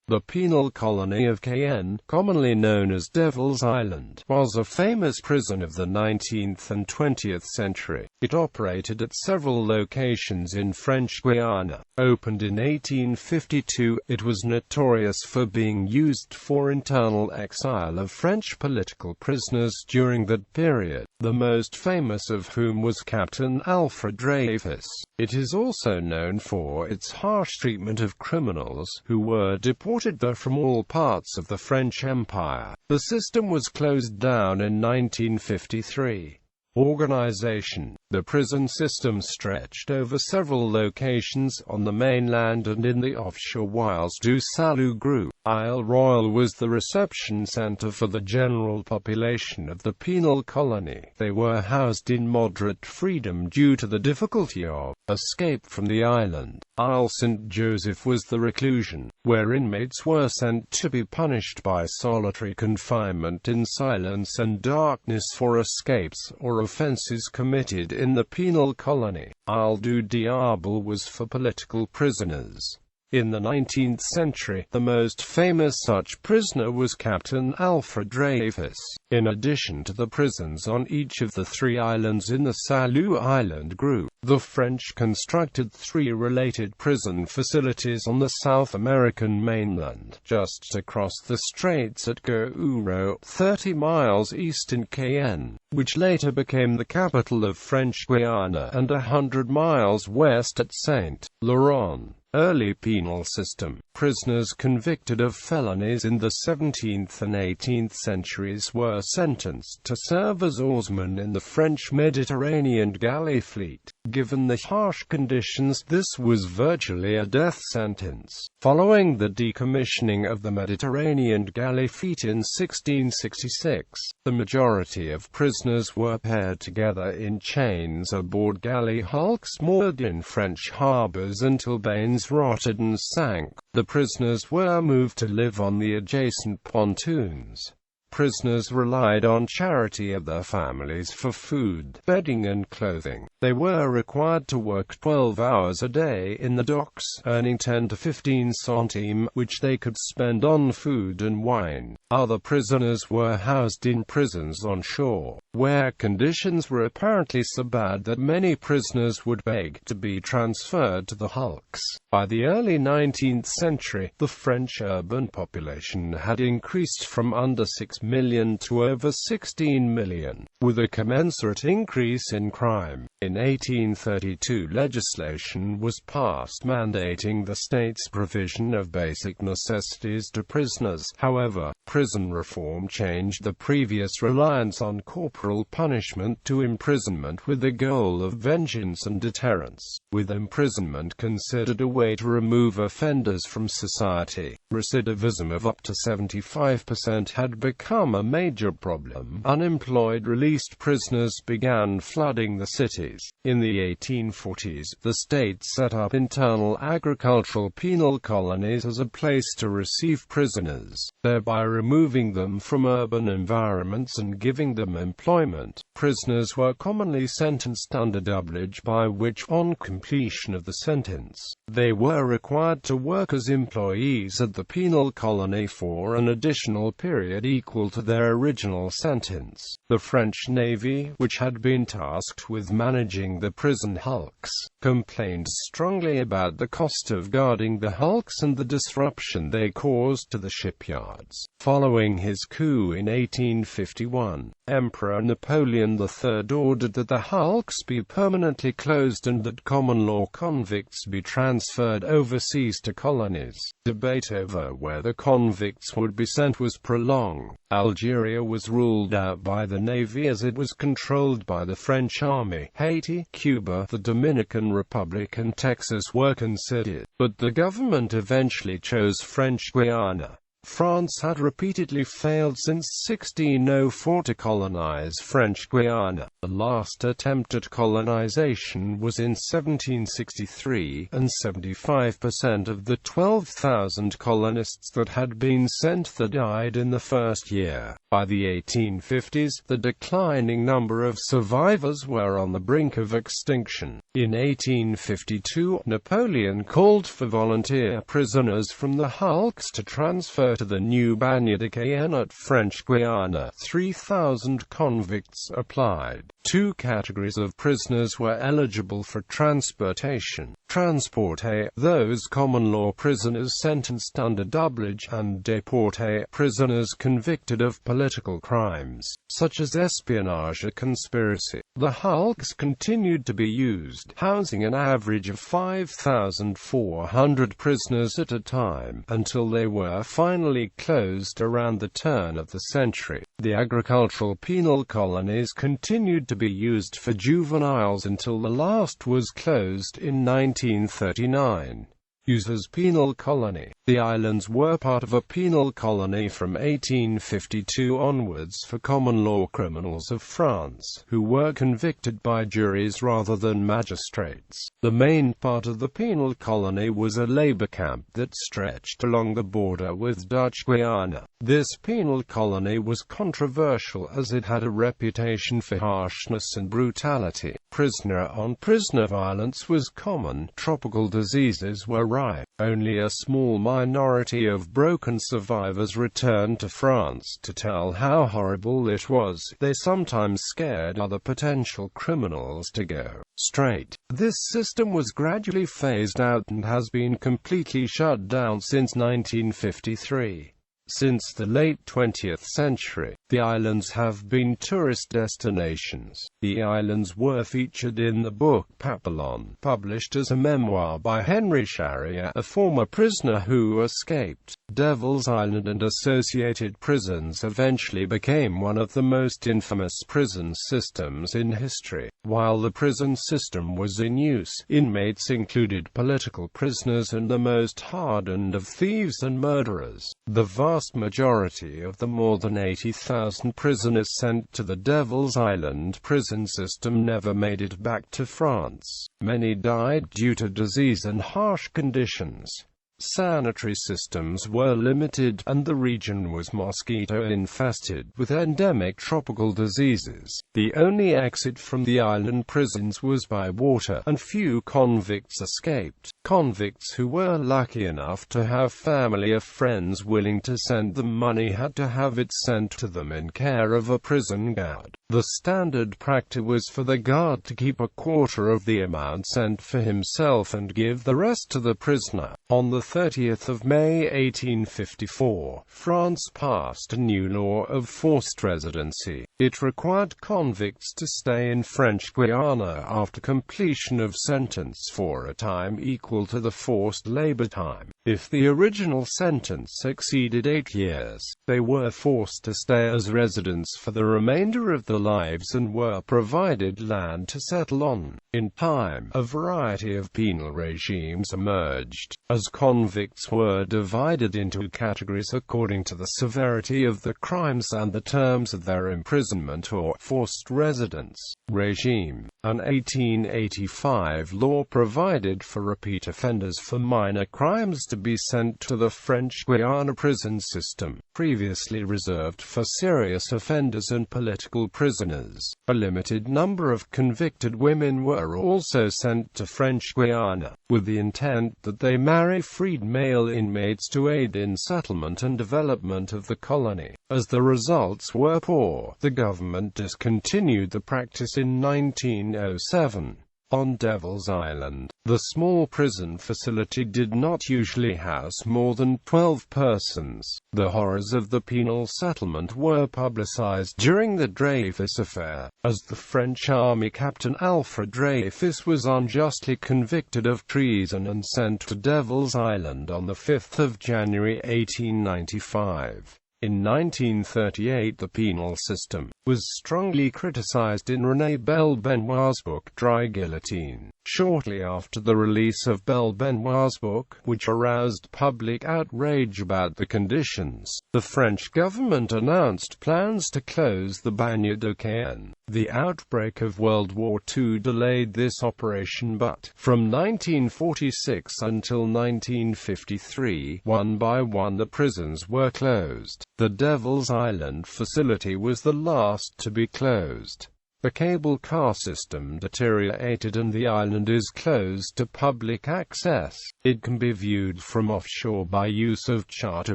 The penal colony of Cayenne, commonly known as Devil's Island, was a famous prison of the 19th and 20th century. It operated at several locations in French Guiana. Opened in 1852, it was notorious for being used for internal exile of French political prisoners during that period, the most famous of whom was Captain Alfred Dreyfus. It is also known for its harsh treatment of criminals who were deported from all parts of the French Empire. The system was closed down in 1953. Organization. The prison system stretched over several locations on the mainland and in the offshore whilst du Salut grew. Isle Royale was the reception center for the general population of the penal colony. They were housed in moderate freedom due to the difficulty of escape from the island. Isle St. Joseph was the reclusion, where inmates were sent to be punished by solitary confinement in silence and darkness for escapes or offenses committed in the penal colony. Isle du Diable was for political prisoners. In the 19th century, the most famous such prisoner was Captain Alfred Dreyfus. In addition to the prisons on each of the three islands in the Salut Island group, the French constructed three related prison facilities on the South American mainland, just across the straits at Gouro, 30 miles east in Cayenne, which later became the capital of French Guiana, and 100 miles west at Saint Laurent. Early penal system. Prisoners convicted of felonies in the 17th and 18th centuries were sentenced to serve as oarsmen in the French Mediterranean galley fleet. Given the harsh conditions, this was virtually a death sentence. Following the decommissioning of the Mediterranean galley fleet in 1666, the majority of prisoners were paired together in chains aboard galley hulks moored in French harbors until banes rotted and sank. The prisoners were moved to live on the adjacent pontoons. Prisoners relied on charity of their families for food, bedding and clothing. They were required to work 12 hours a day in the docks, earning 10 to 15 centimes, which they could spend on food and wine. Other prisoners were housed in prisons on shore, where conditions were apparently so bad that many prisoners would beg to be transferred to the hulks. By the early 19th century, the French urban population had increased from under 6 million to over 16 million, with a commensurate increase in crime. In 1832, legislation was passed mandating the state's provision of basic necessities to prisoners. However, prison reform changed the previous reliance on corporal punishment to imprisonment with the goal of vengeance and deterrence, with imprisonment considered a way to remove offenders from society. Recidivism of up to 75% had become a major problem. Unemployed released prisoners began flooding the cities. In the 1840s, the state set up internal agricultural penal colonies as a place to receive prisoners, thereby removing them from urban environments and giving them employment. Prisoners were commonly sentenced under doublage, by which, on completion of the sentence, they were required to work as employees at the penal colony for an additional period equal to their original sentence. The French Navy, which had been tasked with managing the prison hulks, complained strongly about the cost of guarding the hulks and the disruption they caused to the shipyards. Following his coup in 1851, Emperor Napoleon III ordered that the hulks be permanently closed and that common-law convicts be transferred overseas to colonies. Debate over where the convicts would be sent was prolonged. Algeria was ruled out by the Navy as it was controlled by the French army. Haiti, Cuba, the Dominican Republic and Texas were considered, but the government eventually chose French Guiana. France had repeatedly failed since 1604 to colonize French Guiana. The last attempt at colonization was in 1763, and 75% of the 12,000 colonists that had been sent there died in the first year. By the 1850s, the declining number of survivors were on the brink of extinction. In 1852, Napoleon called for volunteer prisoners from the hulks to transfer to the new Bagne de Cayenne at French Guiana. 3,000 convicts applied. Two categories of prisoners were eligible for transportation. Transported, those common law prisoners sentenced under doublage, and deported, prisoners convicted of political crimes, such as espionage or conspiracy. The hulks continued to be used, housing an average of 5,400 prisoners at a time, until they were finally closed around the turn of the century. The agricultural penal colonies continued to be used for juveniles until the last was closed in 1939. Used as penal colony. The islands were part of a penal colony from 1852 onwards for common law criminals of France, who were convicted by juries rather than magistrates. The main part of the penal colony was a labor camp that stretched along the border with Dutch Guiana. This penal colony was controversial as it had a reputation for harshness and brutality. Prisoner-on-prisoner violence was common. Tropical diseases were rife. Only a small minority of broken survivors returned to France to tell how horrible it was. They sometimes scared other potential criminals to go straight. This system was gradually phased out and has been completely shut down since 1953. Since the late 20th century, the islands have been tourist destinations. The islands were featured in the book Papillon, published as a memoir by Henry Charrier, a former prisoner who escaped. Devil's Island and associated prisons eventually became one of the most infamous prison systems in history. While the prison system was in use, inmates included political prisoners and the most hardened of thieves and murderers. The vast majority of the more than 80,000 prisoners sent to the Devil's Island prison system never made it back to France. Many died due to disease and harsh conditions. Sanitary systems were limited, and the region was mosquito-infested with endemic tropical diseases. The only exit from the island prisons was by water, and few convicts escaped. Convicts who were lucky enough to have family or friends willing to send them money had to have it sent to them in care of a prison guard. The standard practice was for the guard to keep a quarter of the amount sent for himself and give the rest to the prisoner. On the 30th of May 1854, France passed a new law of forced residency. It required convicts to stay in French Guiana after completion of sentence for a time equal to the forced labor time. If the original sentence exceeded 8 years, they were forced to stay as residents for the remainder of their lives and were provided land to settle on. In time, a variety of penal regimes emerged, as convicts were divided into categories according to the severity of the crimes and the terms of their imprisonment or forced residence regime. An 1885 law provided for repeat offenders for minor crimes to be sent to the French Guiana prison system, previously reserved for serious offenders and political prisoners. A limited number of convicted women were also sent to French Guiana, with the intent that they marry freed male inmates to aid in settlement and development of the colony. As the results were poor, the government discontinued the practice in 1907. On Devil's Island, the small prison facility did not usually house more than 12 persons. The horrors of the penal settlement were publicized during the Dreyfus affair, as the French army Captain Alfred Dreyfus was unjustly convicted of treason and sent to Devil's Island on the 5th of January 1895. In 1938 the penal system, was strongly criticized in René Benoit's book Dry Guillotine. Shortly after the release of Benoit's book, which aroused public outrage about the conditions, the French government announced plans to close the Bagne de Cayenne. The outbreak of World War II delayed this operation, but, from 1946 until 1953, one by one the prisons were closed. The Devil's Island facility was the last to be closed. The cable car system deteriorated and the island is closed to public access. It can be viewed from offshore by use of charter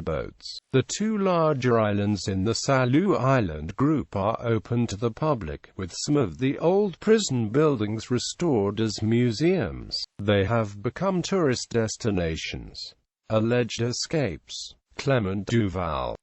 boats. The two larger islands in the Salut Island group are open to the public, with some of the old prison buildings restored as museums. They have become tourist destinations. Alleged escapes. Clement Duval,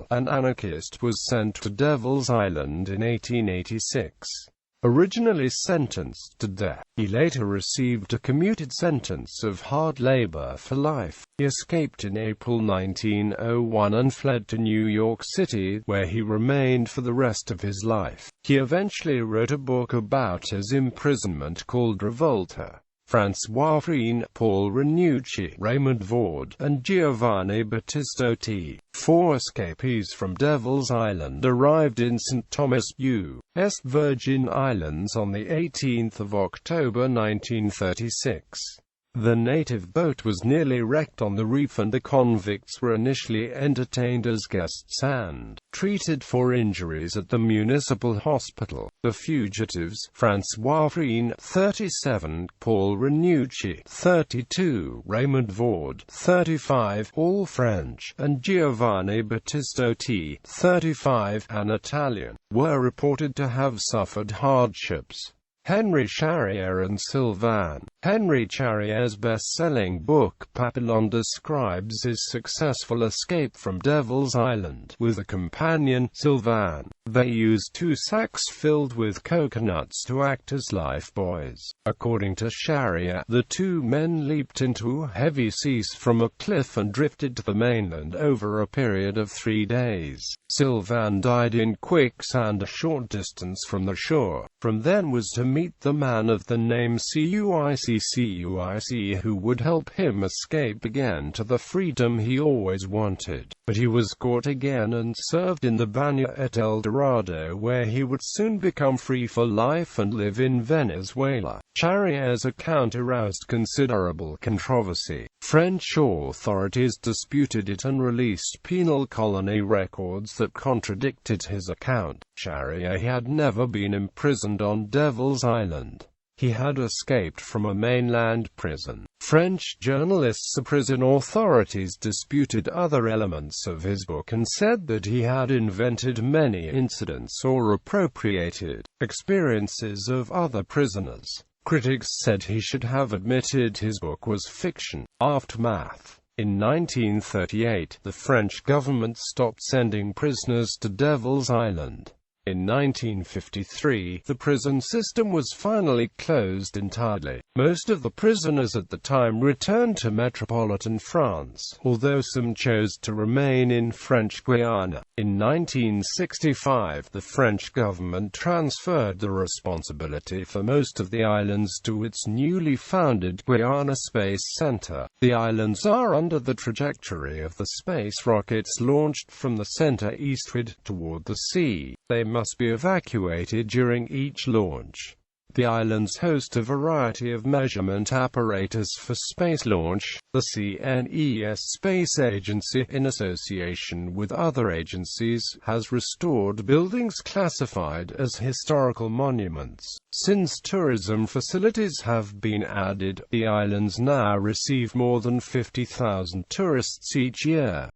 an anarchist, was sent to Devil's Island in 1886. Originally sentenced to death, he later received a commuted sentence of hard labor for life. He escaped in April 1901 and fled to New York City, where he remained for the rest of his life. He eventually wrote a book about his imprisonment called Revolta. François Frine, Paul Ranucci, Raymond Vaud, and Giovanni Battista.It, four escapees from Devil's Island, arrived in St. Thomas, U.S. Virgin Islands on the 18th of October 1936. The native boat was nearly wrecked on the reef and the convicts were initially entertained as guests and treated for injuries at the municipal hospital. The fugitives, François Frine, 37, Paul Ranucci, 32, Raymond Vaud, 35, all French, and Giovanni Battista.It, 35, an Italian, were reported to have suffered hardships. Henry Charrier and Sylvain. Henry Charrier's best-selling book Papillon describes his successful escape from Devil's Island with a companion, Sylvain. They used 2 sacks filled with coconuts to act as lifebuoys. According to Charrier, the 2 men leaped into heavy seas from a cliff and drifted to the mainland over a period of 3 days. Sylvain died in quicksand a short distance from the shore. From then was to meet the man of the name Cuic, who would help him escape again to the freedom he always wanted. But he was caught again and served in the Bagne at El Dorado, where he would soon become free for life and live in Venezuela. Charrier's account aroused considerable controversy. French authorities disputed it and released penal colony records that contradicted his account. Charrier had never been imprisoned on Devil's Island. He had escaped from a mainland prison. French journalists and prison authorities disputed other elements of his book and said that he had invented many incidents or appropriated experiences of other prisoners. Critics said he should have admitted his book was fiction. Aftermath. In 1938, the French government stopped sending prisoners to Devil's Island. In 1953, the prison system was finally closed entirely. Most of the prisoners at the time returned to metropolitan France, although some chose to remain in French Guiana. In 1965, the French government transferred the responsibility for most of the islands to its newly founded Guiana Space Center. The islands are under the trajectory of the space rockets launched from the center eastward toward the sea. They must be evacuated during each launch. The islands host a variety of measurement apparatus for space launch. The CNES Space Agency, in association with other agencies, has restored buildings classified as historical monuments. Since tourism facilities have been added, the islands now receive more than 50,000 tourists each year.